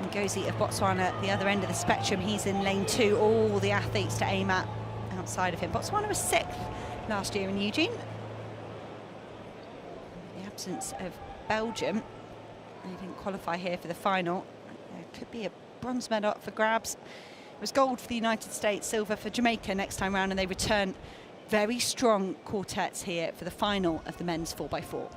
Ngozi of Botswana at the other end of the spectrum. He's in lane 2. All the athletes to aim at outside of him. Botswana was 6th last year in Eugene. The absence of Belgium. They didn't qualify here for the final. There could be a bronze medal up for grabs. It was gold for the United States, silver for Jamaica next time round, and they return very strong quartets here for the final of the men's 4x4.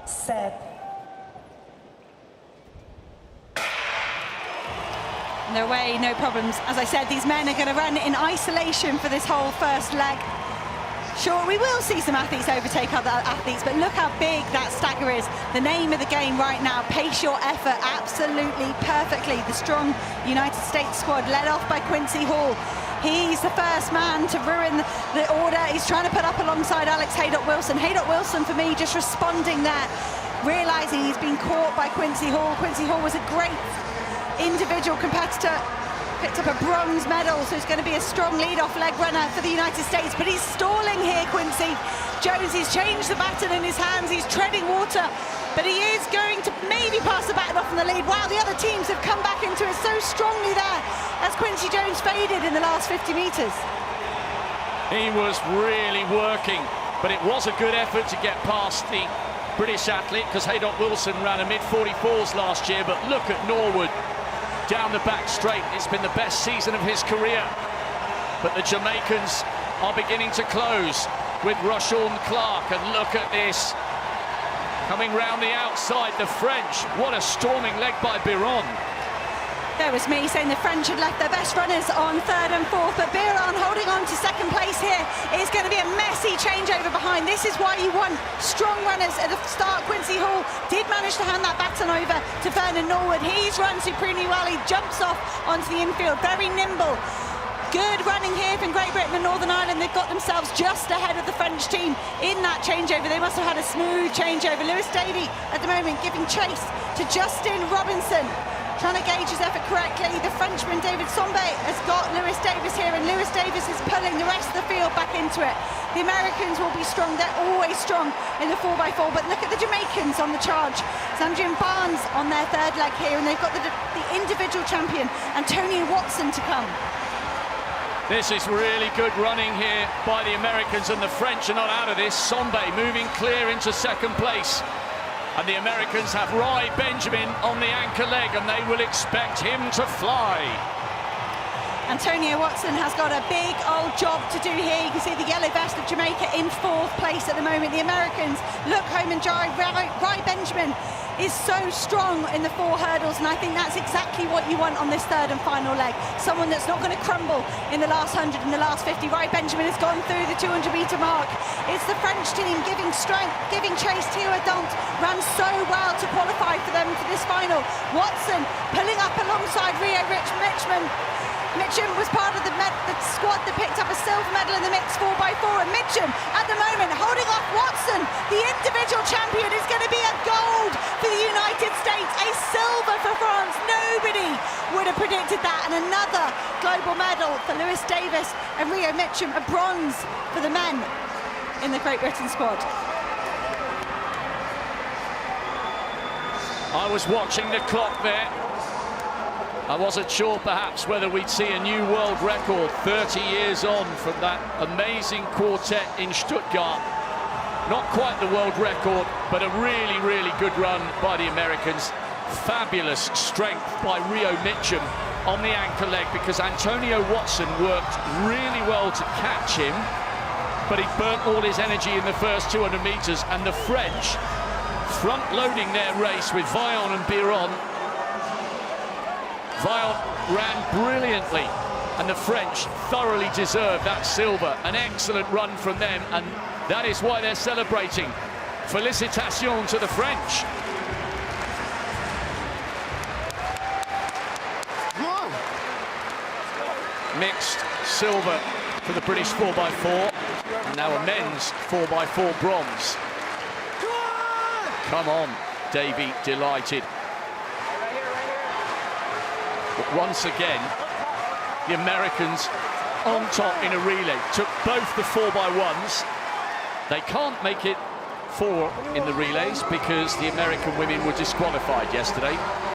Set. And they're away, no problems. As I said, these men are going to run in isolation for this whole first leg. Sure, we will see some athletes overtake other athletes, but look how big that stagger is. The name of the game right now, pace your effort absolutely perfectly. The strong United States squad led off by Quincy Hall. He's the first man to ruin the order. He's trying to put up alongside Alex Haydock-Wilson. Haydock-Wilson, for me, just responding there, realising he's been caught by Quincy Hall. Quincy Hall was a great individual competitor. Picked up a bronze medal, so he's going to be a strong lead-off leg runner for the United States, but he's stalling here, Quincy. Jonesy's changed the baton in his hands, he's treading water, but he is going to maybe pass the baton off in the lead. Wow, the other teams have come back into it so strongly there as Quincy Jones faded in the last 50 metres. He was really working, but it was a good effort to get past the British athlete, because Haydock-Wilson ran a mid-44s last year, but look at Norwood. Down the back straight, it's been the best season of his career. But the Jamaicans are beginning to close with Rashawn Clark, and look at this. Coming round the outside, the French. What a storming leg by Biron. There was me saying the French had left their best runners on 3rd and 4th, but Biron holding on to 2nd place here. It's going to be a messy changeover behind. This is why you want strong runners at the start. Quincy Hall did manage to hand that baton over to Vernon Norwood. He's run supremely well. He jumps off onto the infield, very nimble. Good running here from Great Britain and Northern Ireland. They've got themselves just ahead of the French team in that changeover. They must have had a smooth changeover. Lewis Davey at the moment giving chase to Justin Robinson. Trying to gauge his effort correctly. The Frenchman David Sombe has got Lewis Davis here, and Lewis Davis is pulling the rest of the field back into it. The Americans will be strong. They're always strong in the 4x4, but look at the Jamaicans on the charge. Sandrian Barnes on their 3rd leg here, and they've got the individual champion, Antonio Watson, to come. This is really good running here by the Americans, and the French are not out of this. Sombe moving clear into 2nd place. And the Americans have Rai Benjamin on the anchor leg, and they will expect him to fly. Antonio Watson has got a big old job to do here. You can see the yellow vest of Jamaica in 4th place at the moment. The Americans look home and dry. Rai Benjamin is so strong in the 4 hurdles, and I think that's exactly what you want on this 3rd and final leg. Someone that's not going to crumble in the last 100 and the last 50. Rai Benjamin has gone through the 200-metre mark. It's the French team giving strength, giving chase. Thierry Dant ran so well to qualify for them for this final. Watson pulling up alongside Rio Mitchum. Mitchum was part of the squad that picked up a silver medal in the mixed 4x4, and Mitchum at the moment holding off Watson. The individual champion is going to be a gold for the United States, a silver for France. Nobody would have predicted that, and another global medal for Lewis Davis and Rio Mitchum, a bronze for the men in the Great Britain squad. I was watching the clock there. I wasn't sure perhaps whether we'd see a new world record 30 years on from that amazing quartet in Stuttgart. Not quite the world record, but a really, really good run by the Americans. Fabulous strength by Rio Mitchum on the anchor leg, because Antonio Watson worked really well to catch him, but he burnt all his energy in the first 200 metres, and the French front-loading their race with Vaillant and Biron. Vaillant ran brilliantly, and the French thoroughly deserved that silver. An excellent run from them, and that is why they're celebrating. Félicitations to the French. Mixed silver for the British 4x4, and now a men's 4x4 bronze. Come on, Davey, delighted. But once again, the Americans on top in a relay. Took both the 4x1s. They can't make it 4 in the relays because the American women were disqualified yesterday.